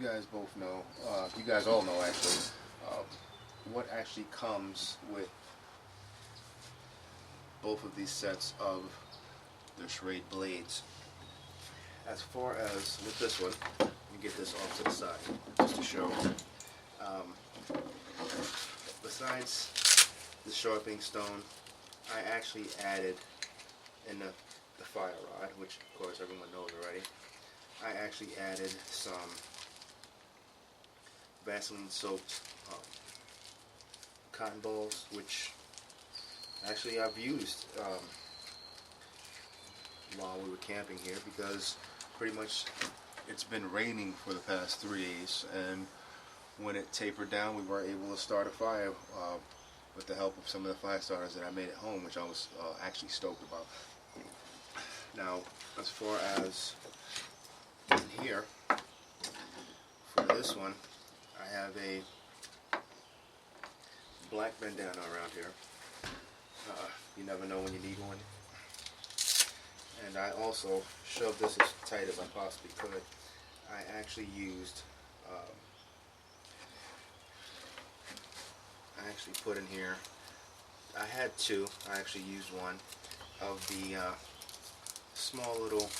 guys both know, you guys all know actually, uh, what actually comes with both of these sets of the Scharade blades. As far as with this one, let me get this off to the side just to show. Besides the sharpening stone, I actually added in the fire rod, which of course everyone knows already. I actually added some Vaseline soaked cotton balls, which actually I've used while we were camping here, because pretty much it's been raining for the past 3 days, and when it tapered down we were able to start a fire with the help of some of the fire starters that I made at home, which I was actually stoked about. Now, as far as in here, for this one, I have a black bandana around here. You never know when you need one. And I also shoved this as tight as I possibly could. I actually used, I actually put in here, I had two, I actually used one of the small little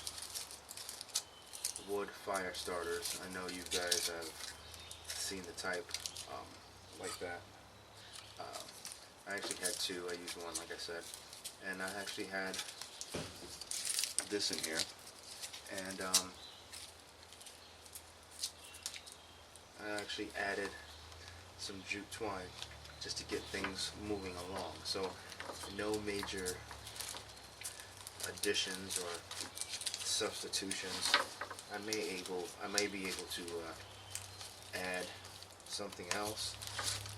wood fire starters. I know you guys have seen the type like that. I actually had two, I used one like I said, and I actually had this in here, and I actually added some jute twine just to get things moving along. So no major additions or substitutions. I may be able to add something else,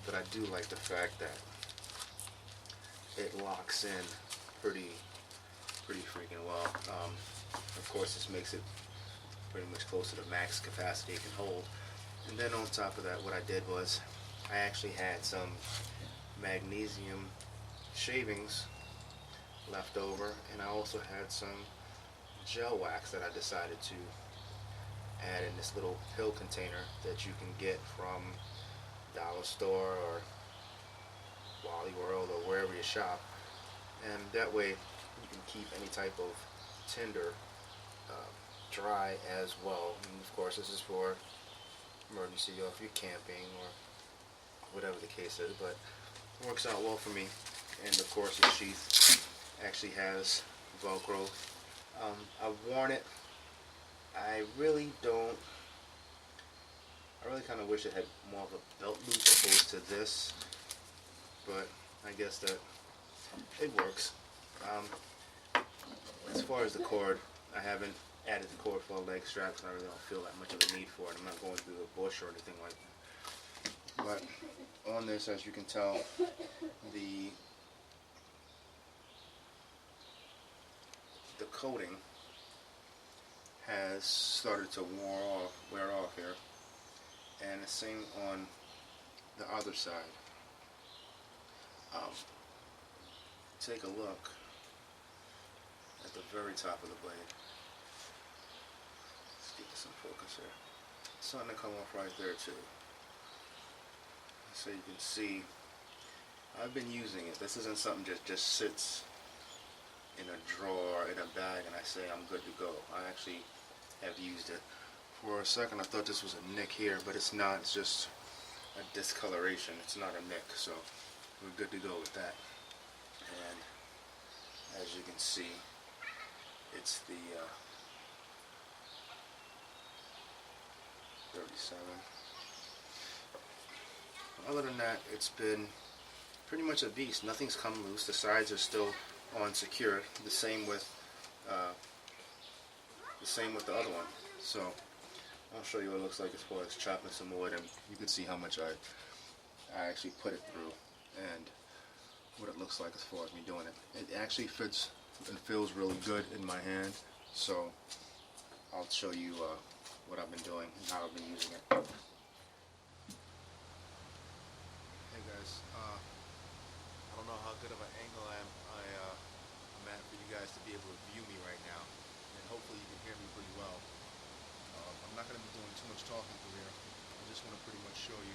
but I do like the fact that it locks in pretty freaking well. Of course, this makes it pretty much close to the max capacity it can hold. And then on top of that, what I did was I actually had some magnesium shavings left over, and I also had some gel wax that I decided to add in this little pill container that you can get from Dollar Store or Wally World or wherever you shop, and that way you can keep any type of tinder dry as well. And of course, this is for emergency, or if you're camping or whatever the case is, but it works out well for me. And of course, the sheath actually has Velcro. I've worn it. I really kind of wish it had more of a belt loop opposed to this, but I guess that it works. As far as the cord, I haven't added the cord for a leg strap because I really don't feel that much of a need for it. I'm not going through the bush or anything like that. But on this, as you can tell, the coating has started to wear off here, and the same on the other side. Take a look at the very top of the blade. Let's get this in focus here. It's starting to come off right there too. So you can see I've been using it. This isn't something that just sits in a drawer, in a bag, and I say I'm good to go. I actually have used it. For a second I thought this was a nick here, but it's not. It's just a discoloration. It's not a nick, so we're good to go with that. And as you can see, it's the 37. Other than that, it's been pretty much a beast. Nothing's come loose. The sides are still on secure. The same with the other one. So I'll show you what it looks like as far as chopping some wood, and you can see how much I actually put it through and what it looks like as far as me doing it. It actually fits and feels really good in my hand, so I'll show you what I've been doing and how I've been using it. Hey guys, I don't know how good of an angle I'm at for you guys to be able to view me right now, and hopefully you can hear me pretty well. I'm I'm not going to be doing too much talking through here. I just want to pretty much show you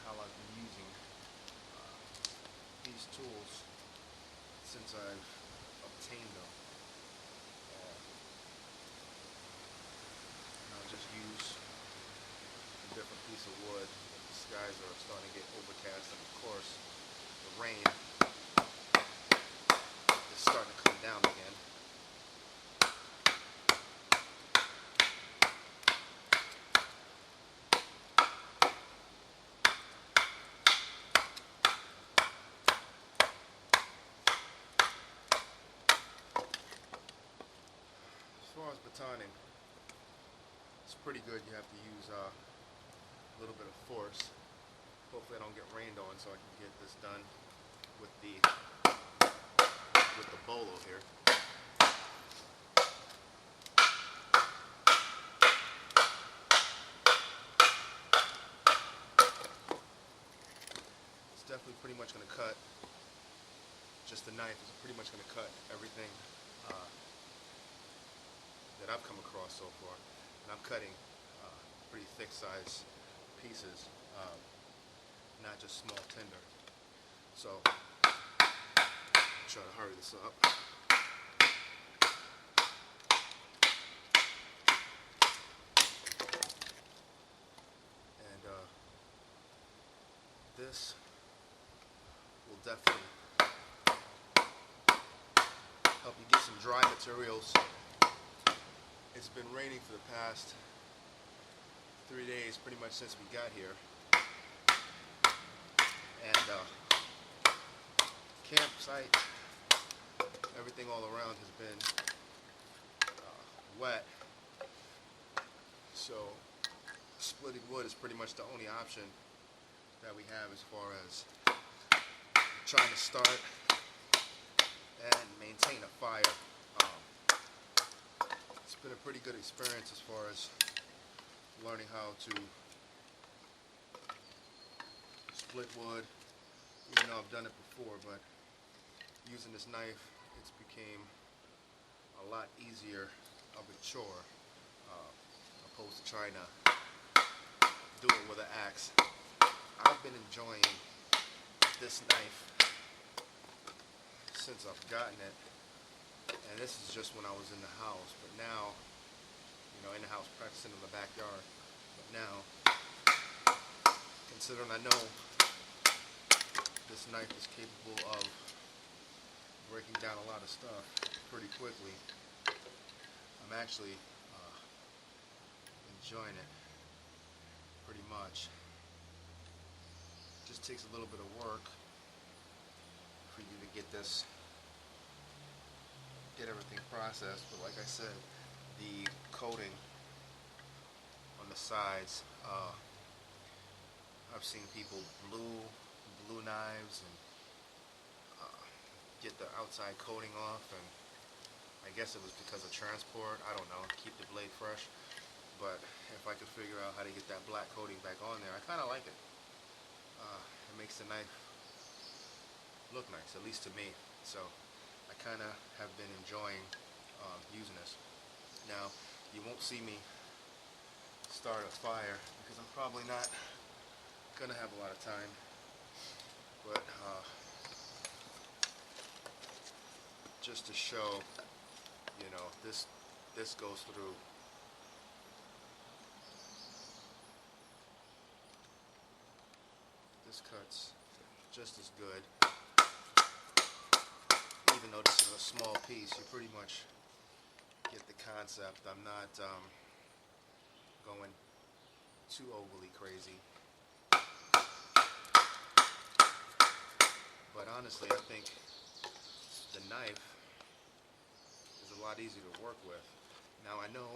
how I've been using these tools since I've obtained them. And I'll just use a different piece of wood. The skies are starting to get overcast, and of course the rain is starting to come down again. As far as batoning, it's pretty good. You have to use a little bit of force. Hopefully I don't get rained on, so I can get this done with the bolo here. It's definitely pretty much going to cut. Just the knife is pretty much going to cut everything that I've come across so far. And I'm cutting pretty thick size pieces, not just small tinder. So I'll try to hurry this up. And this will definitely help you get some dry materials. It's been raining for the past 3 days, pretty much since we got here. And campsite, everything all around has been wet. So splitting wood is pretty much the only option that we have as far as trying to start and maintain a fire. It's been a pretty good experience as far as learning how to split wood, even though I've done it before, but using this knife, it's became a lot easier of a chore, opposed to trying to do it with an axe. I've been enjoying this knife since I've gotten it, and this is just when I was in the house, but now, you know, in the house practicing in the backyard, but now, considering I know this knife is capable of breaking down a lot of stuff pretty quickly, I'm actually enjoying it pretty much. It just takes a little bit of work for you to get everything processed, but like I said, the coating on the sides, I've seen people blue knives and get the outside coating off, and I guess it was because of transport, I don't know, keep the blade fresh. But if I could figure out how to get that black coating back on there, I kind of like it. It makes the knife look nice, at least to me. So I kind of have been enjoying using this. Now, you won't see me start a fire because I'm probably not gonna have a lot of time. But just to show, you know, this goes through. This cuts just as good. Even though this is a small piece, you pretty much get the concept. I'm not going too overly crazy. But honestly, I think the knife is a lot easier to work with. Now I know,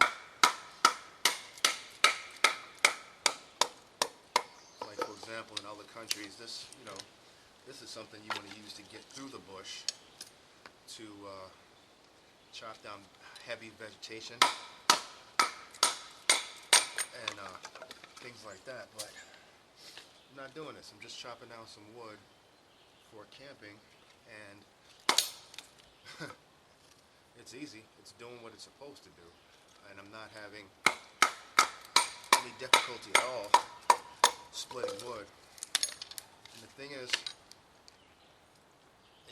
like for example, in other countries, this, you know, this is something you want to use to get through the bush to chop down heavy vegetation and things like that. But I'm not doing this. I'm just chopping down some wood for camping, and it's easy. It's doing what it's supposed to do, and I'm not having any difficulty at all splitting wood. And the thing is,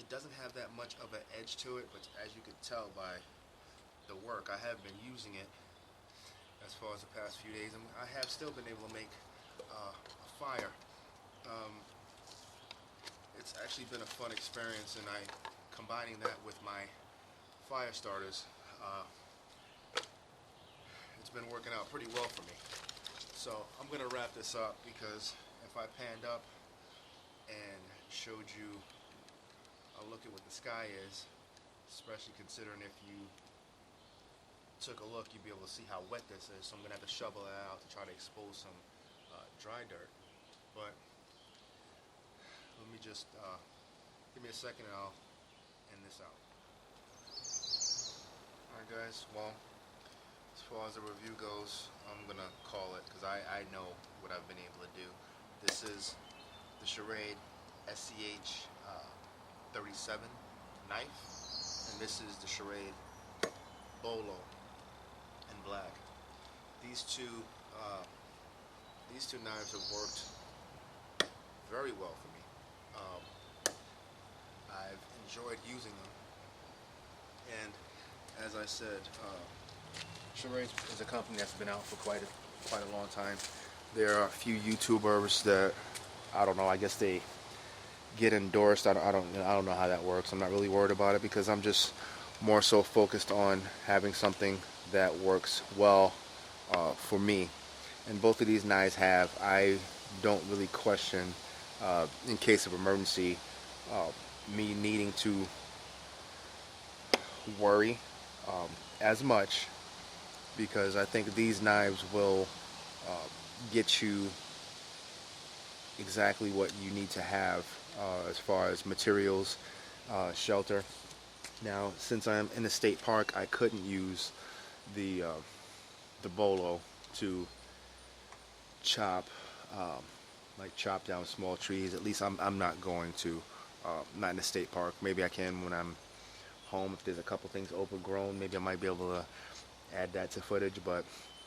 it doesn't have that much of an edge to it, but as you can tell by the work, I have been using it as far as the past few days, and I have still been able to make a fire. It's actually been a fun experience, and combining that with my fire starters, it's been working out pretty well for me. So I'm gonna wrap this up, because if I panned up and showed you a look at what the sky is, especially considering if you took a look, you'd be able to see how wet this is. So I'm gonna have to shovel it out to try to expose some dry dirt. But let me just give me a second and I'll end this out. Alright guys, well, as far as the review goes, I'm gonna call it, because I know what I've been able to do. This is the Scharade SCH 37 knife, and this is the Scharade Bolo in black. These two knives have worked very well for me. I've enjoyed using them, and as I said, Scharade is a company that's been out for quite a long time. There are a few YouTubers that, I don't know, I guess they get endorsed. I don't know how that works. I'm not really worried about it, because I'm just more so focused on having something that works well for me. And both of these knives I don't really question, in case of emergency, me needing to worry as much, because I think these knives will get you exactly what you need to have as far as materials, shelter. Now, since I'm in a state park, I couldn't use the bolo to chop down small trees. At least I'm not going to. Not in a state park. Maybe I can when I'm home. If there's a couple things overgrown, maybe I might be able to add that to footage. But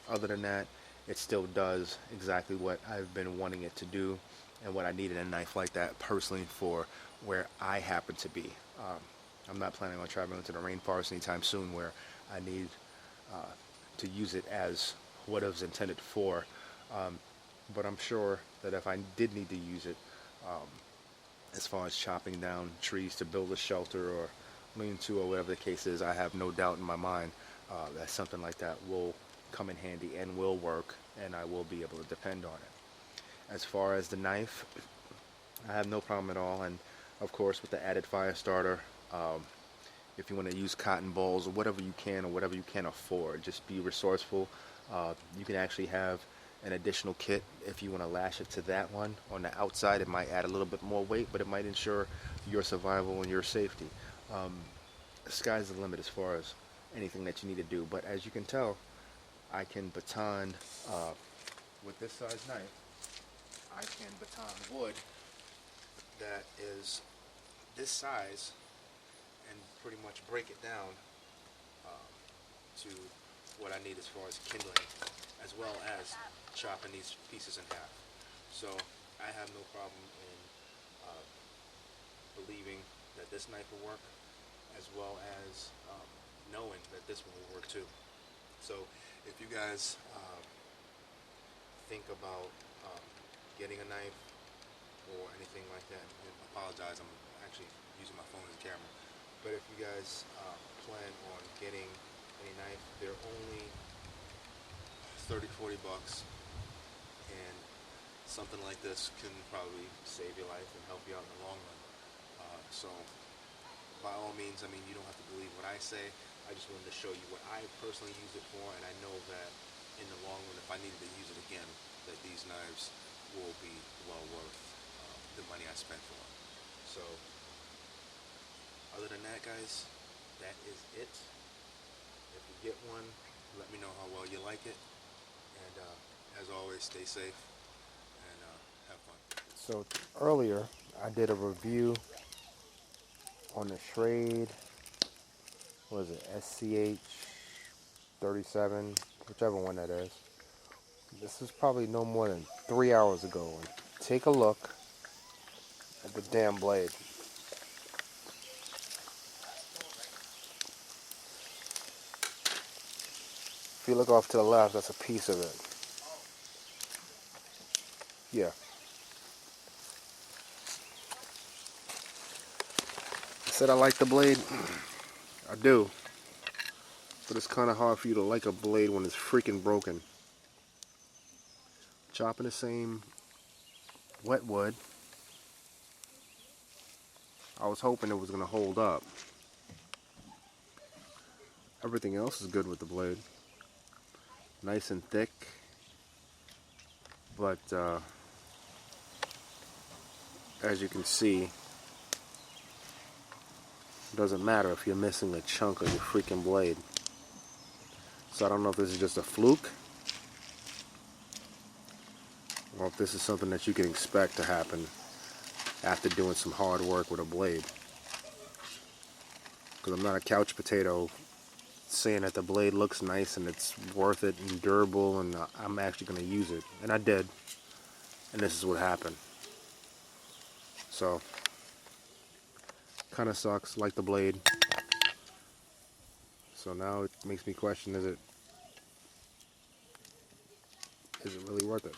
other than that, it still does exactly what I've been wanting it to do, and what I needed a knife like that personally for where I happen to be. I'm not planning on traveling into the rainforest anytime soon, where I need to use it as what it was intended for. But I'm sure that if I did need to use it, as far as chopping down trees to build a shelter or lean-to or whatever the case is, I have no doubt in my mind that something like that will come in handy and will work, and I will be able to depend on it. As far as the knife, I have no problem at all, and of course with the added fire starter, if you want to use cotton balls or whatever you can afford, just be resourceful. You can actually have an additional kit if you want to lash it to that one on the outside. It might add a little bit more weight, but it might ensure your survival and your safety. The sky's the limit as far as anything that you need to do. But as you can tell, I can baton with this size knife. I can baton wood that is this size and pretty much break it down to what I need as far as kindling, as well as chopping these pieces in half. So I have no problem in believing that this knife will work, as well as knowing that this one will work too. So if you guys think about getting a knife or anything like that, I apologize, I'm actually using my phone as a camera, but if you guys plan on getting any knife, they're only 30-40 bucks, and something like this can probably save your life and help you out in the long run. So by all means, I mean, you don't have to believe what I say. I just wanted to show you what I personally use it for, and I know that in the long run, if I needed to use it again, that these knives will be well worth the money I spent for them. So other than that, guys, that is it. If you get one, let me know how well you like it, and as always, stay safe and have fun. So earlier I did a review on the Scharade, what is it, SCH 37, whichever one that is. This is probably no more than 3 hours ago. And take a look at the damn blade. If you look off to the left, that's a piece of it. Yeah. I said I like the blade. I do. But it's kind of hard for you to like a blade when it's freaking broken. Chopping the same wet wood. I was hoping it was going to hold up. Everything else is good with the blade. Nice and thick. But as you can see, it doesn't matter if you're missing a chunk of your freaking blade. So I don't know if this is just a fluke, or if this is something that you can expect to happen after doing some hard work with a blade. Because I'm not a couch potato saying that the blade looks nice and it's worth it and durable and I'm actually going to use it. And I did. And this is what happened. So, kind of sucks, like the blade. So now it makes me question, is it really worth it?